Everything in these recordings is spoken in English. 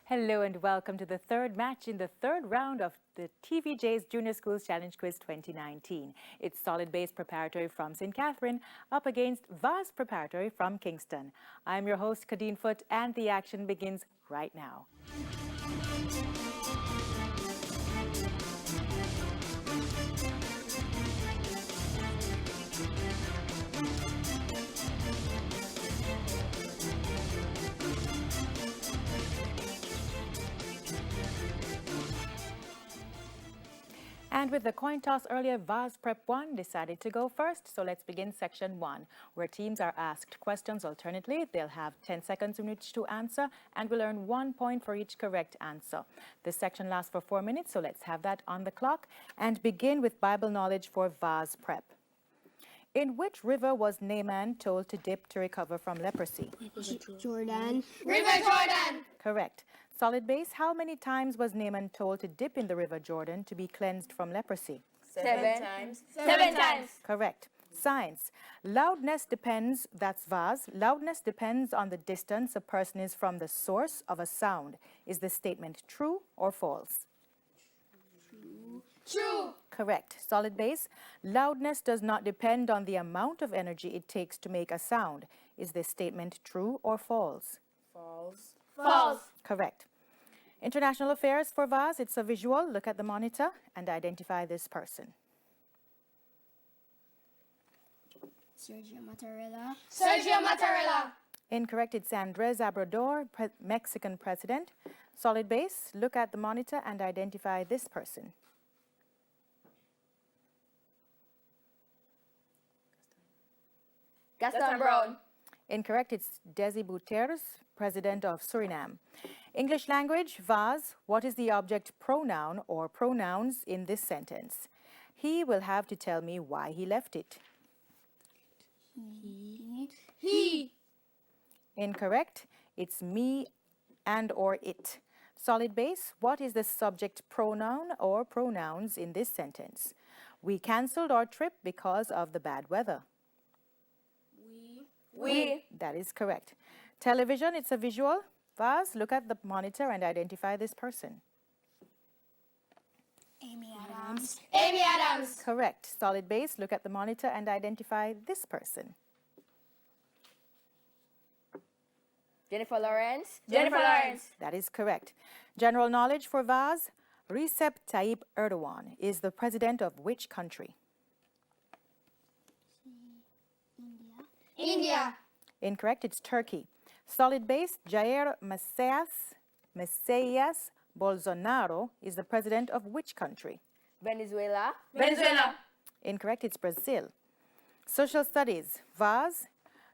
Hello and welcome to the third match in the third round of the TVJ's Junior Schools Challenge Quiz 2019. It's Solid Base Preparatory from St. Catherine up against Vaz Preparatory from Kingston. I'm your host, Kadeen Foote, and the action begins right now. And with the coin toss earlier, Vaz Prep 1 decided to go first. So let's begin section 1, where teams are asked questions alternately. They'll have 10 seconds in which to answer and will earn 1 point for each correct answer. This section lasts for 4 minutes, so let's have that on the clock and begin with Bible knowledge for Vaz Prep. In which river was Naaman told to dip to recover from leprosy? Jordan. River Jordan. Correct. Solid base, how many times was Naaman told to dip in the River Jordan to be cleansed from leprosy? 7 times. 7 times. Correct. Science. Loudness depends, that's Vaz, loudness depends on the distance a person is from the source of a sound. Is this statement true or false? True. Correct. Solid base. Loudness does not depend on the amount of energy it takes to make a sound. Is this statement true or false? False. False. Correct. International affairs for Vaz, it's a visual. Look at the monitor and identify this person. Sergio Mattarella. Sergio Mattarella. Incorrect. It's Andres Obrador, Mexican president. Solid base. Look at the monitor and identify this person. Gaston Brown. Incorrect. It's Desi Bouterse, president of Suriname. English language, Vaz. What is the object pronoun or pronouns in this sentence? He will have to tell me why he left it. He. Incorrect. It's me and or it. Solid base. What is the subject pronoun or pronouns in this sentence? We cancelled our trip because of the bad weather. We. That is correct. Television, it's a visual. Vaz, look at the monitor and identify this person. Amy Adams. Amy Adams. Correct. Solid base, look at the monitor and identify this person. Jennifer Lawrence. Jennifer Lawrence. That is correct. General knowledge for Vaz. Recep Tayyip Erdogan is the president of which country? India. Incorrect. It's Turkey. Solid base. Jair Messias Bolsonaro is the president of which country? Venezuela. Venezuela. Incorrect. It's Brazil. Social studies. Vaz.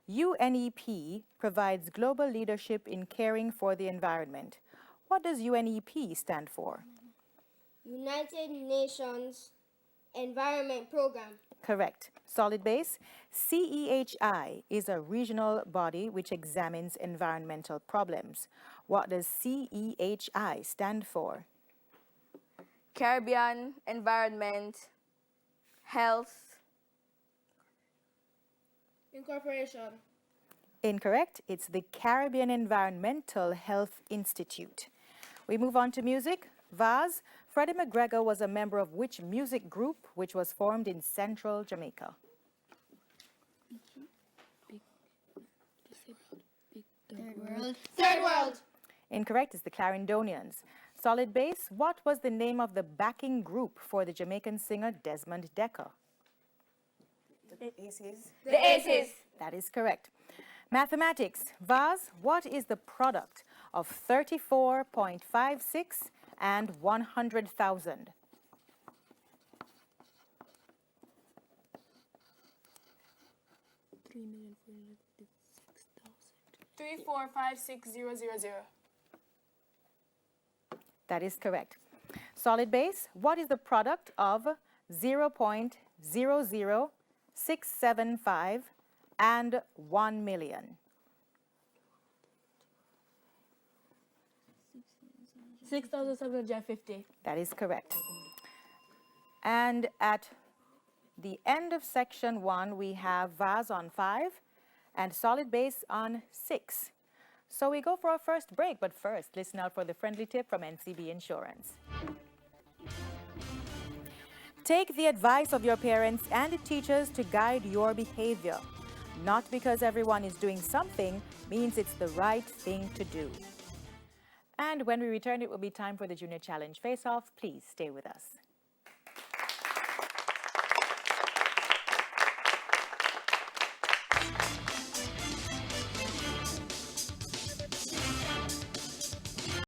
UNEP provides global leadership in caring for the environment. What does UNEP stand for? United Nations Environment Program. Correct. Solid base. CEHI is a regional body which examines environmental problems. What does CEHI stand for? Caribbean Environment Health Incorporation. Incorrect. It's the Caribbean Environmental Health Institute. We move on to music. Vaz. Freddie McGregor was a member of which music group which was formed in central Jamaica? Third World. Third World. Incorrect. It's the Clarendonians. Solid base. What was the name of the backing group for the Jamaican singer Desmond Dekker? The Aces. That is correct. Mathematics. Vaz. What is the product of 34.56 and 100,000? 3,456,000. That is correct. Solid base. What is the product of 0.00675 and 1 million? 6,750. That is correct. And at the end of section 1, we have Vaz on 5 and solid base on 6. So we go for our first break, but first, listen out for the friendly tip from NCB Insurance. Take the advice of your parents and teachers to guide your behavior. Not because everyone is doing something means it's the right thing to do. And when we return, it will be time for the Junior Challenge Face-Off. Please stay with us.